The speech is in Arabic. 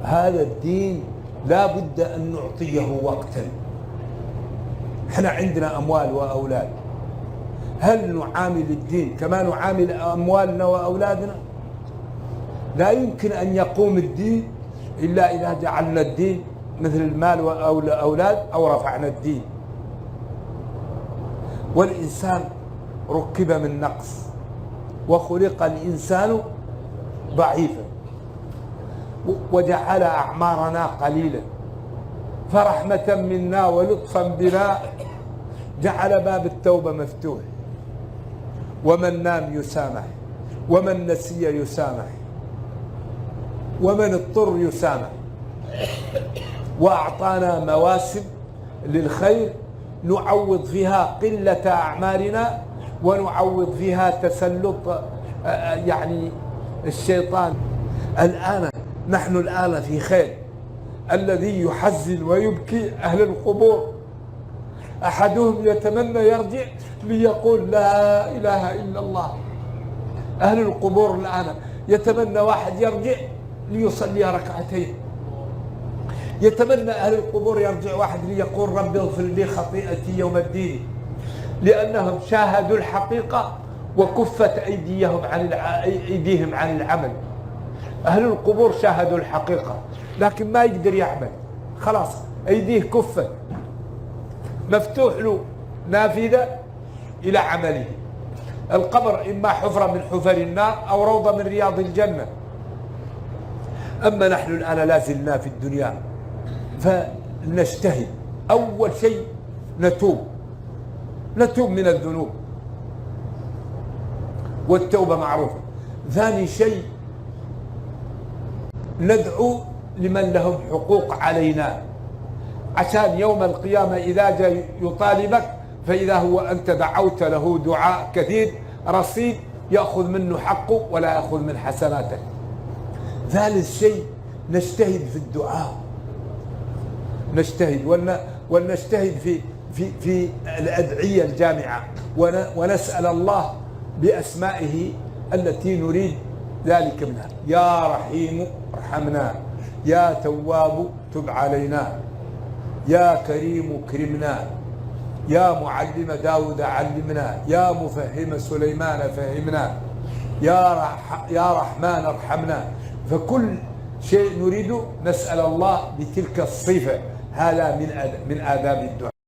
هذا الدين لا بد أن نعطيه وقتا. احنا عندنا أموال وأولاد، هل نعامل الدين كما نعامل أموالنا وأولادنا؟ لا يمكن أن يقوم الدين إلا إذا جعلنا الدين مثل المال والأولاد أو رفعنا الدين. والإنسان ركب من نقص، وخلق الإنسان ضعيفا، وجعل أعمارنا قليلا، فرحمة منا ولطفا بنا جعل باب التوبة مفتوح، ومن نام يسامح، ومن نسي يسامح، ومن اضطر يسامح، وأعطانا مواسم للخير نعوض فيها قلة أعمالنا، ونعوض فيها تسلط يعني الشيطان. الآن نحن الآن في خير. الذي يحزن ويبكي أهل القبور، أحدهم يتمنى يرجع ليقول لا إله إلا الله. أهل القبور الآن يتمنى واحد يرجع ليصلي ركعتين، يتمنى أهل القبور يرجع واحد ليقول رب اغفر لي خطيئتي يوم الدين، لأنهم شاهدوا الحقيقة وكفت أيديهم عن العمل. أهل القبور شاهدوا الحقيقة لكن ما يقدر يعمل، خلاص أيديه كفت، مفتوح له نافذة إلى عمله. القبر إما حفرة من حفر النار أو روضة من رياض الجنة. أما نحن الآن لا زلنا في الدنيا، فنجتهد. أول شيء نتوب من الذنوب، والتوبة معروفة. ثاني شيء ندعو لمن لهم حقوق علينا، عشان يوم القيامة إذا جاء يطالبك فإذا هو أنت دعوت له دعاء كثير رصيد يأخذ منه حقه ولا يأخذ من حسناتك. ثالث شيء نجتهد في الدعاء، نجتهد ونجتهد في الأدعية الجامعة، ونسأل الله بأسمائه التي نريد ذلك منها. يا رحيم ارحمنا، يا تواب تب علينا، يا كريم كرمنا، يا معلم داود علمنا، يا مفهم سليمان فهمنا، يا رحمن ارحمنا. فكل شيء نريد نسأل الله بتلك الصفة. هذا من آداب الدعاء.